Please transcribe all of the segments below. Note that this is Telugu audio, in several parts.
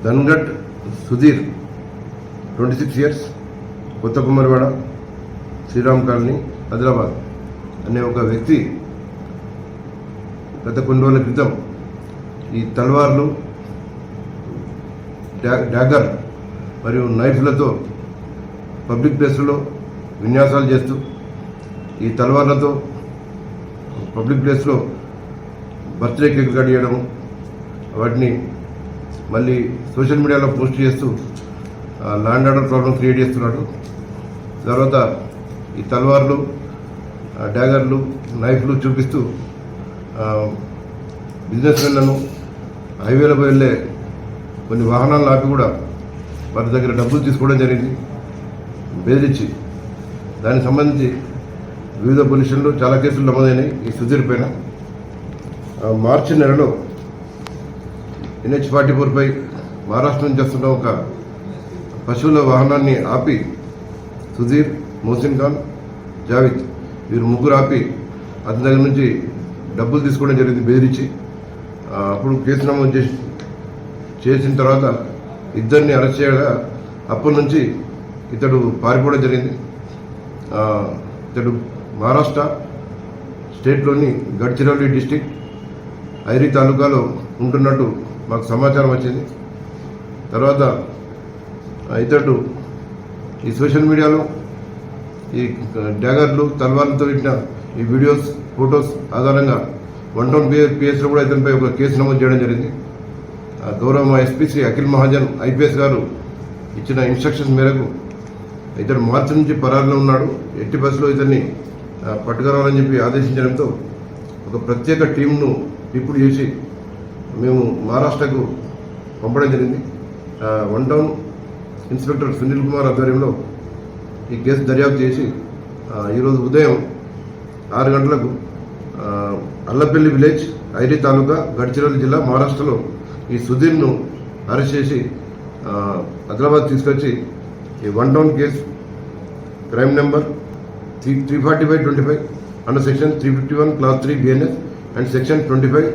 ధన్గట్ సుధీర్ 26 ఇయర్స్, కొత్త కుమ్మరివాడ, శ్రీరామ్ కాలనీ, ఆదిలాబాద్ అనే ఒక వ్యక్తి గత కొన్ని రోజుల క్రితం ఈ తల్వార్లు, డాగర్ మరియు నైఫ్లతో పబ్లిక్ ప్లేస్లలో విన్యాసాలు చేస్తూ ఈ తల్వార్లతో పబ్లిక్ ప్లేస్లో బర్త్డే కేక్ కట్ చేయడం, వాటిని మళ్ళీ సోషల్ మీడియాలో పోస్ట్ చేస్తూ ల్యాండ్ ఆర్డర్ ప్రాబ్లం క్రియేట్ చేస్తున్నాడు. తర్వాత ఈ తల్వార్లు, డాగర్లు, నైఫ్లు చూపిస్తూ బిజినెస్ మెన్లను, హైవేలకు వెళ్ళే కొన్ని వాహనాలను ఆపి కూడా వారి దగ్గర డబ్బులు తీసుకోవడం జరిగింది బెదిరించి. దానికి సంబంధించి వివిధ పొజిషన్లు చాలా కేసులు నమోదైనాయి ఈ సుధీర్ పైన. మార్చి నెలలో NH-44 పై మహారాష్ట్ర నుంచి వస్తున్న ఒక పశువుల వాహనాన్ని ఆపి సుధీర్, మోసిన్ ఖాన్, జావేద్ వీరు ముగ్గురు ఆపి అతని దగ్గర నుంచి డబ్బులు తీసుకోవడం జరిగింది బెదిరించి. అప్పుడు కేసు నమోదు చేసిన తర్వాత ఇద్దరిని అరెస్ట్ చేయగా అప్పటి నుంచి ఇతడు పారిపోవడం జరిగింది. ఇతడు మహారాష్ట్ర స్టేట్లోని గడ్చిరోలి డిస్టిక్ ఐరీ తాలూకాలో ఉంటున్నట్టు మాకు సమాచారం వచ్చింది. తర్వాత ఇతడు ఈ సోషల్ మీడియాలో ఈ డాగర్లు, తల్వార్లతో పెట్టిన ఈ వీడియోస్, ఫొటోస్ ఆధారంగా 1 టౌన్ పిఎస్లో కూడా ఇతనిపై ఒక కేసు నమోదు చేయడం జరిగింది. గౌరవ మా ఎస్పీ శ్రీ అఖిల్ మహాజన్ IPS గారు ఇచ్చిన ఇన్స్ట్రక్షన్స్ మేరకు ఇతడు మార్చి నుంచి పరారులో ఉన్నాడు. ఎట్టి బస్సులో ఇతన్ని పట్టుకురావాలని చెప్పి ఆదేశించడంతో ఒక ప్రత్యేక టీంను ఇప్పుడు చేసి మేము మహారాష్ట్రకు పంపడం జరిగింది. 1 టౌన్ ఇన్స్పెక్టర్ సునీల్ కుమార్ ఆధ్వర్యంలో ఈ కేసు దర్యాప్తు చేసి ఈరోజు ఉదయం 6 గంటలకు అల్లపల్లి విలేజ్, ఐరీ తాలూకా, గడ్చిరోలి జిల్లా, మహారాష్ట్రలో ఈ సుధీర్ను అరెస్ట్ చేసి ఆదిలాబాద్ తీసుకొచ్చి ఈ 1 town case crime number 340/25 under section 351 class 3 BNS and section 25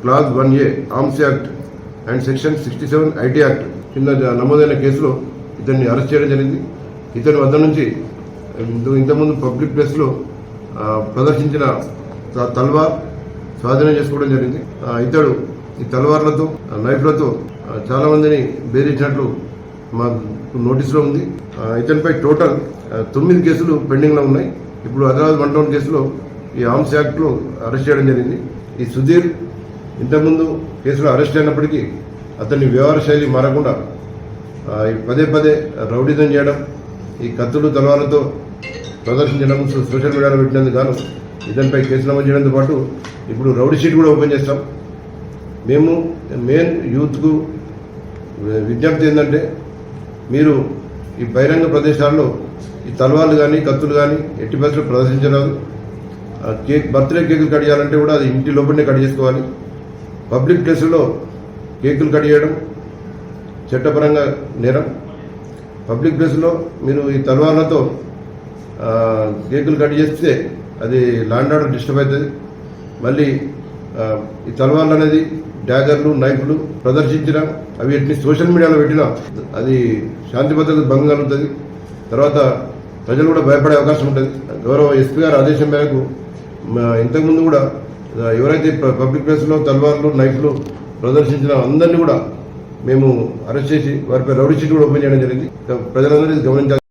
class 1A arms act and section 67 IT act కింద నమోదైన కేసులో ఇతన్ని అరెస్ట్ చేయడం జరిగింది. ఇతని వద్ద నుంచి ఇంతకుముందు పబ్లిక్ ప్లేస్లో ప్రదర్శించిన తల్వార్ స్వాధీనం చేసుకోవడం జరిగింది. ఇతడు ఈ తల్వార్లతో, నైఫ్లతో చాలా మందిని బెదిరించినట్లు మా నోటీసులో ఉంది. ఇతనిపై టోటల్ 9 కేసులు పెండింగ్లో ఉన్నాయి. ఇప్పుడు ఆదిలాబాద్ 1 టౌన్ కేసులో ఈ ఆర్మ్స్ యాక్ట్లో అరెస్ట్ చేయడం జరిగింది. ఈ సుధీర్ ఇంతకుముందు కేసులో అరెస్ట్ అయినప్పటికీ అతని వ్యవహార శైలి మారకుండా పదే పదే రౌడీజం చేయడం, ఈ కత్తులు, తలవాలతో ప్రదర్శించడం, సోషల్ మీడియాలో పెట్టినందుకు గాను ఇతనిపై కేసు నమోదు చేయడంతో పాటు ఇప్పుడు రౌడీ షీట్ కూడా ఓపెన్ చేస్తాం. మేము మెయిన్ యూత్కు విజ్ఞప్తి ఏంటంటే, మీరు ఈ బహిరంగ ప్రదేశాల్లో ఈ తలవాళ్ళు కానీ, కత్తులు కానీ ఎట్టి పరిస్థితుల్లో ప్రదర్శించరాదు. బర్త్డే కేకులు కట్ చేయాలంటే కూడా అది ఇంటి లోపలనే కట్ చేసుకోవాలి. పబ్లిక్ ప్లేసుల్లో కేకులు కట్ చేయడం చట్టపరంగా నేరం. పబ్లిక్ ప్లేస్లో మీరు ఈ తలవార్లతో కేకులు కట్ చేస్తే అది ల్యాండ్ ఆర్డర్ డిస్టర్బ్ అవుతుంది. మళ్ళీ ఈ తలవార్లు అనేది డాగర్లు, నైఫ్లు ప్రదర్శించిన అవి ఎట్ని సోషల్ మీడియాలో పెట్టినా అది శాంతి భద్రత భంగం కలుగుతుంది. తర్వాత ప్రజలు కూడా భయపడే అవకాశం ఉంటుంది. గౌరవ SP గారి ఆదేశం మేరకు ఇంతకుముందు కూడా ఎవరైతే పబ్లిక్ ప్లేస్లో తల్వార్లు, నైఫ్లు ప్రదర్శించిన అందరినీ కూడా మేము అరెస్ట్ చేసి వారిపై రౌడీ షీట్ కూడా ఓపెన్ చేయడం జరిగింది. ప్రజలందరూ గమనించాలి.